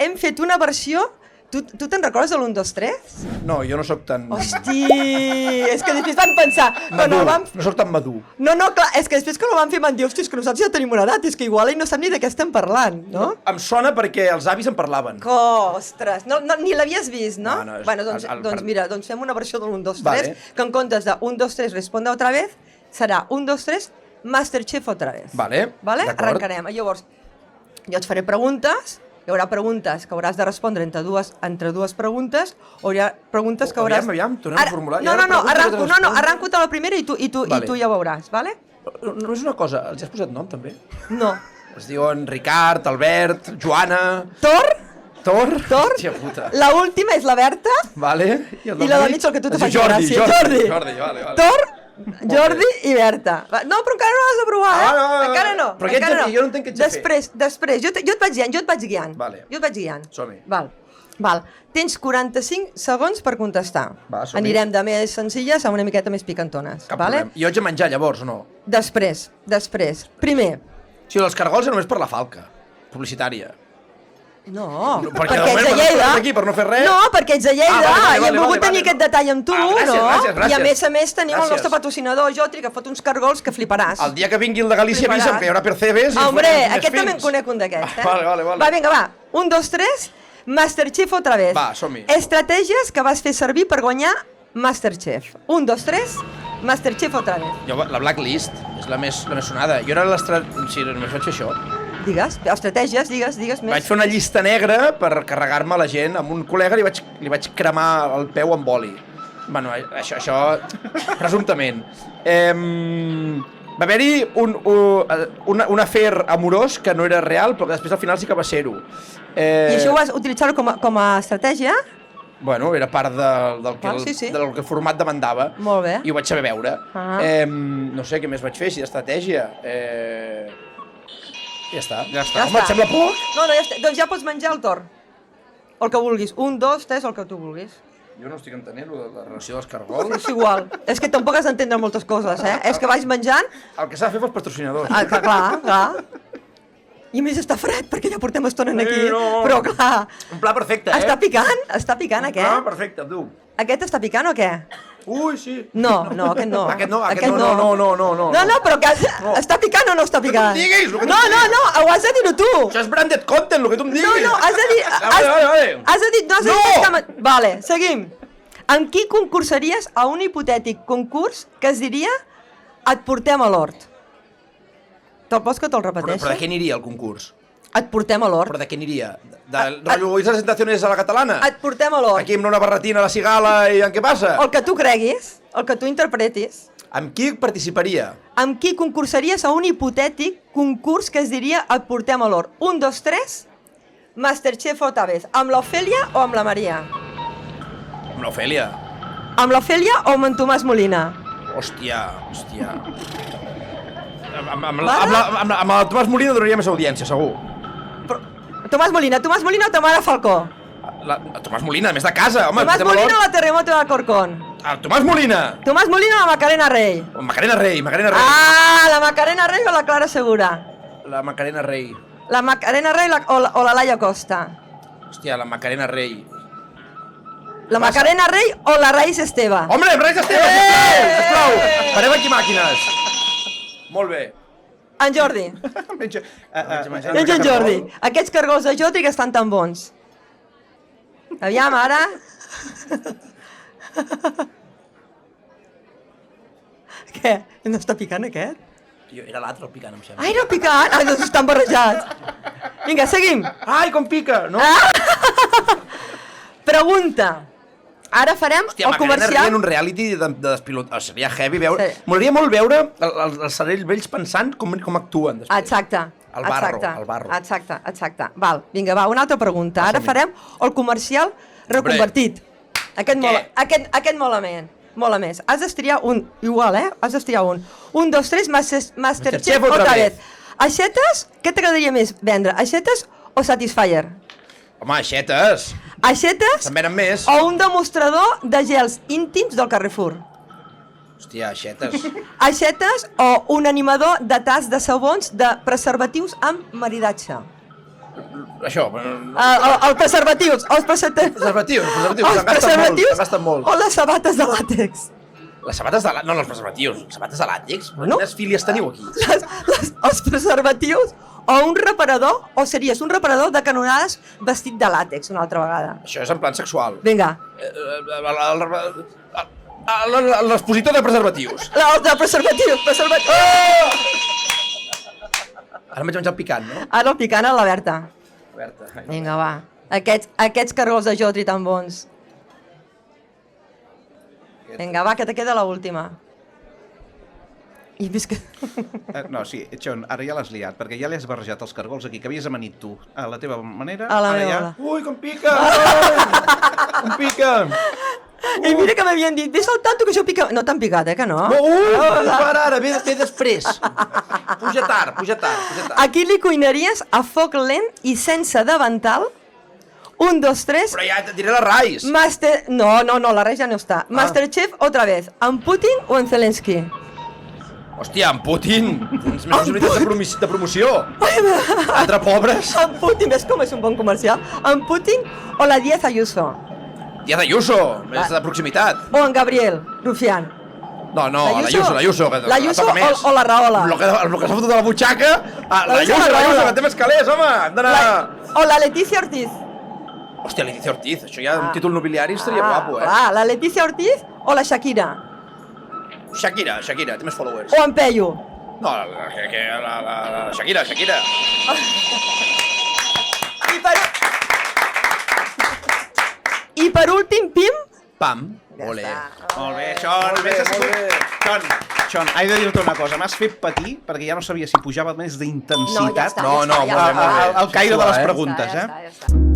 hem fet una versió... Tu te'n recordes de l'1, 2, 3? No, jo no sóc tan... Hosti, és que després van pensar... Madur, no sóc tan madur. No, clar, és que després que ho van fer van dir, hosti, és que nosaltres ja tenim una edat, és que igual ell no sap ni de què estem parlant, no? Em sona perquè els avis en parlaven. Ostres, ni l'havies vist, no? No, Bueno, doncs mira, fem una versió de l'1, 2, 3, que en comptes de 1, 2, 3, responde otra vez, serà 1, 2, 3, Masterchef otra vez. Vale, d'acord. Arrencarem. Llavors, jo et faré preguntes, hi haurà preguntes que hauràs de respondre entre dues preguntes, o hi ha preguntes que hauràs... Aviam, tornem a formular. Arranco la primera i tu ja ho veuràs, vale? No és una cosa, els has posat nom també? No. Es diuen Ricard, Albert, Joana... Tor? Hòstia puta. La última és la Berta. Vale. I la de mig el que tu te faig gràcia. Jordi, vale. Tor, Jordi i Berta. No, però encara no l'has de provar, Encara no. Però què ets a fer? Jo no entenc què ets a fer. Després, jo et vaig guiant. Vale. Jo et vaig guiant. Som-hi. Val. Tens 45 segons per contestar. Va, som-hi. Anirem de més senzilles a una miqueta més picantones. Cap problema. I jo haig de menjar llavors, o no? Després. Primer. Sí, els cargols només per la falca. Publicitària. No, perquè ets a Lleida. Aquí per no fer res. No, perquè ets a Lleida i hem volgut tenir aquest detall amb tu, no? I a més tenim el nostre patrocinador, Jotri, que fot uns cargols que fliparàs. El dia que vingui el de Galícia avisa'm que hi haurà percebes. Hombre, aquest també en conec un d'aquests. Vale. Va, vinga, va. 1, 2, 3, Masterchef otra vez. Va, som-hi. Estratègies que vas fer servir per guanyar Masterchef. 1, 2, 3, Masterchef otra vez. Jo, la Blacklist, és la més sonada. Jo era sí, només vaig fer això. Digues, estratègies, digues més. Vaig fer una llista negra per carregar-me la gent. Amb un col·lega li vaig cremar el peu amb oli. Bueno, això presumptament. Va haver-hi un afer amorós que no era real, però que després al final sí que va ser-ho. I això ho vas utilitzar com a estratègia? Bueno, era part del que el format demandava. Molt bé. I ho vaig saber veure. No sé què més vaig fer, si d'estratègia. Ja està. Home, et sembla poc? No, ja està. Doncs ja pots menjar el torn. El que vulguis. 1, 2, 3, el que tu vulguis. Jo no estic entenent la relació dels cargols. És igual. És que tampoc has d'entendre moltes coses, És que vaig menjant... El que s'ha de fer pels patrocinadors. Clar. I a més està fred, perquè ja portem estona aquí. Però clar... Un pla perfecte, Està picant aquest? Ah, perfecte, tu. Aquest està picant o què? Ui, sí. No, aquest no. Aquest no. No, però que està picant o no està picant? Que tu em diguis, No, ho has de dir-ho tu. Això és branded content, el que tu em diguis. No, has de dir... Has de dir... Vale, seguim. Amb qui concursaries a un hipotètic concurs que es diria Et portem a l'hort? Te'l vols que te'l repeteixi? Però de què aniria el concurs? Et portem a l'hort. Però de què aniria? De rotllo i presentacions a la catalana? Et portem a l'hort. Aquí amb una barretina a la cigala i en què passa? El que tu creguis, el que tu interpretis. Amb qui participaria? Amb qui concursaries a un hipotètic concurs que es diria Et portem a l'hort? 1, 2, 3, Masterchef otra vez. Amb l'Ofèlia o amb la Maria? Amb l'Ofèlia. Amb l'Ofèlia o amb en Tomàs Molina? Hòstia. Amb el Tomàs Molina donaria més audiència, segur. Tomàs Molina o Tamara Falcó? Tomàs Molina, a més de casa, home. Tomàs Molina o la Terremoto de Corcón? El Tomàs Molina! Tomàs Molina o la Macarena Rey? Macarena Rey. Ah, la Macarena Rey o la Clara Segura? La Macarena Rey. La Macarena Rey o la Laia Costa? Hòstia, la Macarena Rey. La Macarena Rey o la Raïs Esteve? Hombre, Raïs Esteve, sisplau! Farem aquí màquines. Molt bé. En Jordi. En Jordi. Aquests cargols de Jotri que estan tan bons. Aviam, ara... Què? No està picant aquest? Era l'altre el picant, em sembla. Ai, no picant? Ai, doncs estan barrejats. Vinga, seguim. Ai, com pica, no? Pregunta. Ara farem el comercial... Hòstia, en un reality de despilot... Seria heavy veure... M'agradaria molt veure els cervells vells pensant com actuen després. Exacte. El barro. Exacte. Val, vinga, va, una altra pregunta. Ara farem el comercial reconvertit. Aquest mola més. Has d'estriar un, igual, Has d'estriar un. 1, 2, 3, Masterchef otra vez. Aixetes, què t'agradaria més vendre? Aixetes o Satisfyer? Home, aixetes. Aixetes se'n venen més. O un demostrador de gels íntims del Carrefour? Hòstia, aixetes. Aixetes o un animador de tas de sabons de preservatius amb maridatge? Això. Els preservatius, Preservatius, els preservatius molt. o les sabates de làtex? Les sabates de làtex, no, els preservatius. Les sabates de làtex? Bueno. Quines fílies teniu aquí? Els preservatius o un reparador, o series un reparador de canonades vestit de làtex una altra vegada. Això és en plan sexual. Vinga. L'expositor de preservatius. El de preservatius. Ara m'haig menjat el picant, no? Ara el picant a la Berta. Berta. Vinga, va. Aquests cargols de jotri tan bons. Vinga, va, que te queda l'última. I visc... No, sí, John, ara ja l'has liat, perquè ja li has barrejat els cargols aquí, que havies amanit tu a la teva manera. A la ara meva. ja... Ui, com pica! Com pica! I mira que m'havien dit, ves al tanto que això pica... No t'han picat, que no? Para ara, ve després. Puja tard. Aquí li cuinaries a foc lent i sense davantal. 1, 2, 3... Però ja et diré la Rais. No, la res ja no està. Masterchef otra vez. ¿En Putin o en Zelensky? Hòstia, en Putin. Tens més possibilitats de promoció. Altre pobres. En Putin, ves com és un bon comercial? En Putin o la Díaz Ayuso? Díaz Ayuso, més de proximitat. O en Gabriel Rufián? No, l'Ayuso. L'Ayuso o la Rahola? El que s'ha fotut de la butxaca. L'Ayuso, que té més calés, home. Hem d'anar... O la Leticia Ortiz? Hòstia, Leticia Ortiz. Això ja un títol nobiliari estaria guapo, eh? La Leticia Ortiz o la Shakira? Shakira, té més followers. O en Peyu? No, la Shakira. I per últim, Pim? Pam. Ja Ole. està. Molt bé, John. John, he de dir-te una cosa, m'has fet patir perquè ja no sabia si pujava més d'intensitat. No, ja està. No, Ja està. el caire de les preguntes, Ja està.